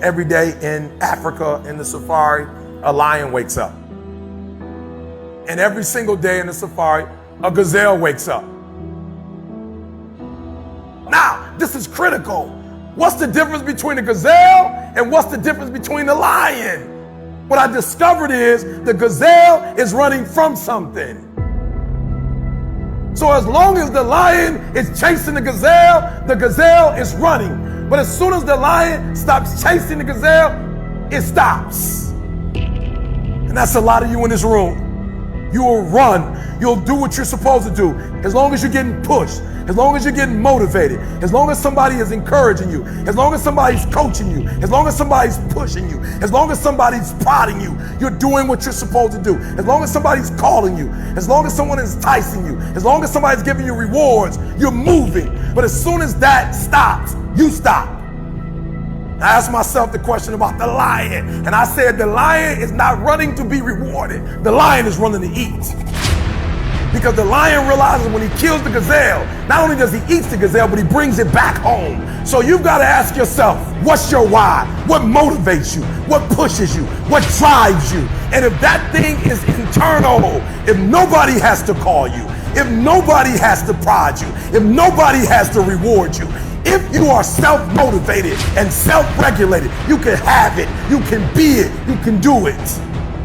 Every day in Africa, in the safari, a lion wakes up. And every single day in the safari, a gazelle wakes up. Now, this is critical. What's the difference between a gazelle and what's the difference between the lion? What I discovered is the gazelle is running from something. So as long as the lion is chasing the gazelle is running. But as soon as the lion stops chasing the gazelle, it stops. And that's a lot of you in this room. You will run. You'll do what you're supposed to do. As long as you're getting pushed, as long as you're getting motivated, as long as somebody is encouraging you, as long as somebody's coaching you, as long as somebody's pushing you, as long as somebody's prodding you, you're doing what you're supposed to do. As long as somebody's calling you, as long as someone is enticing you, as long as somebody's giving you rewards, you're moving. But as soon as that stops, you stop. I asked myself the question about the lion, and I said the lion is not running to be rewarded. The lion is running to eat. Because the lion realizes when he kills the gazelle, not only does he eat the gazelle, but he brings it back home. So you've got to ask yourself, what's your why? What motivates you? What pushes you? What drives you? And if that thing is internal, if nobody has to call you, if nobody has to prod you, if nobody has to reward you, if you are self-motivated and self-regulated, you can have it, you can be it, you can do it.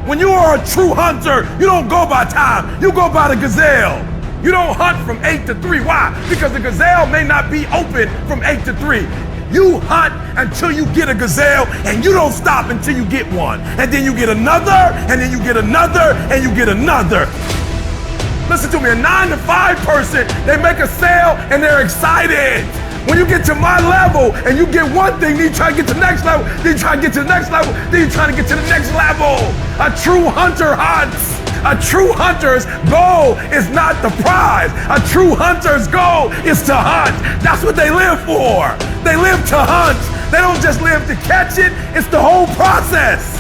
When you are a true hunter, you don't go by time, you go by the gazelle. You don't hunt from 8 to 3. Why? Because the gazelle may not be open from 8 to 3. You hunt until you get a gazelle, and you don't stop until you get one. And then you get another, and then you get another, and you get another. Listen to me, a 9 to 5 person, they make a sale and they're excited. When you get to my level and you get one thing, then you try to get to the next level, then you try to get to the next level, then you try to get to the next level. A true hunter hunts. A true hunter's goal is not the prize. A true hunter's goal is to hunt. That's what they live for. They live to hunt. They don't just live to catch it. It's the whole process.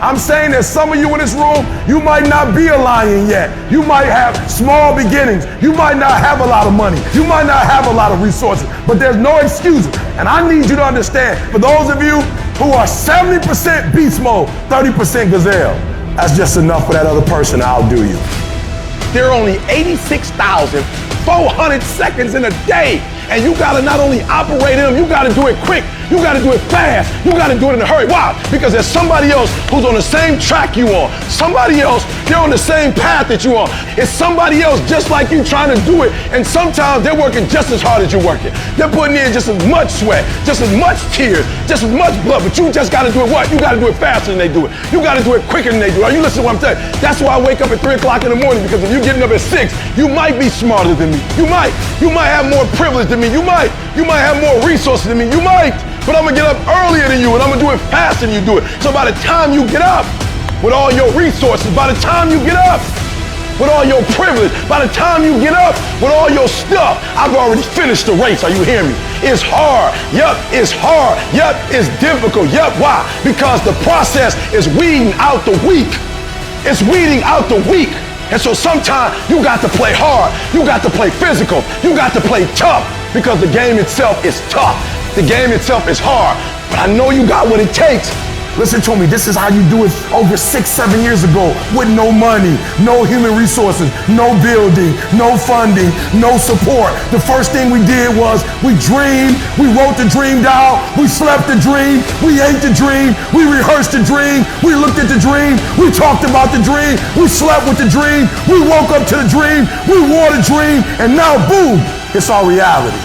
I'm saying that some of you in this room, you might not be a lion yet. You might have small beginnings. You might not have a lot of money. You might not have a lot of resources, but there's no excuses. And I need you to understand, for those of you who are 70% beast mode, 30% gazelle, that's just enough for that other person to outdo you. There are only 86,400 seconds in a day. And you gotta not only operate in them, you gotta do it quick. You gotta do it fast. You gotta do it in a hurry. Why? Because there's somebody else who's on the same track you on. Somebody else, they're on the same path that you on. It's somebody else just like you trying to do it. And sometimes they're working just as hard as you're working. They're putting in just as much sweat, just as much tears, just as much blood. But you just gotta do it what? You gotta do it faster than they do it. You gotta do it quicker than they do it. Are you listening to what I'm saying? That's why I wake up at 3 o'clock in the morning, because if you're getting up at 6, you might be smarter than me. You might have more privilege than me. You might have more resources than me. You might. But I'm gonna get up earlier than you, and I'm gonna do it faster than you do it. So by the time you get up with all your resources, by the time you get up with all your privilege, by the time you get up with all your stuff, I've already finished the race. Are you hearing me? It's hard. Yup, it's hard. Yup, it's difficult. Yup, why? Because the process is weeding out the weak. It's weeding out the weak. And so sometimes you got to play hard. You got to play physical. You got to play tough, because the game itself is tough. The game itself is hard, but I know you got what it takes. Listen to me, this is how you do it over 6-7 years ago, with no money, no human resources, no building, no funding, no support. The first thing we did was we dreamed, we wrote the dream down, we slept the dream, we ate the dream, we rehearsed the dream, we looked at the dream, we talked about the dream, we slept with the dream, we woke up to the dream, we wore the dream, and now boom, it's our reality.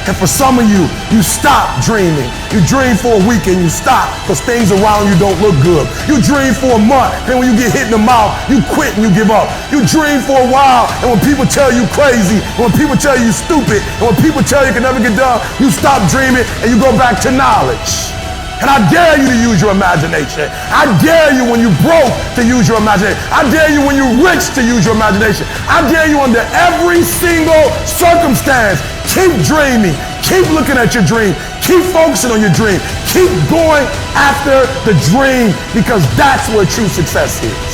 And for some of you, you stop dreaming. You dream for a week and you stop because things around you don't look good. You dream for a month, and when you get hit in the mouth, you quit and you give up. You dream for a while, and when people tell you crazy, and when people tell you stupid, and when people tell you can never get done, you stop dreaming and you go back to knowledge. And I dare you to use your imagination. I dare you when you're broke to use your imagination. I dare you when you're rich to use your imagination. I dare you under every single circumstance. Keep dreaming. Keep looking at your dream. Keep focusing on your dream. Keep going after the dream, because that's where true success is.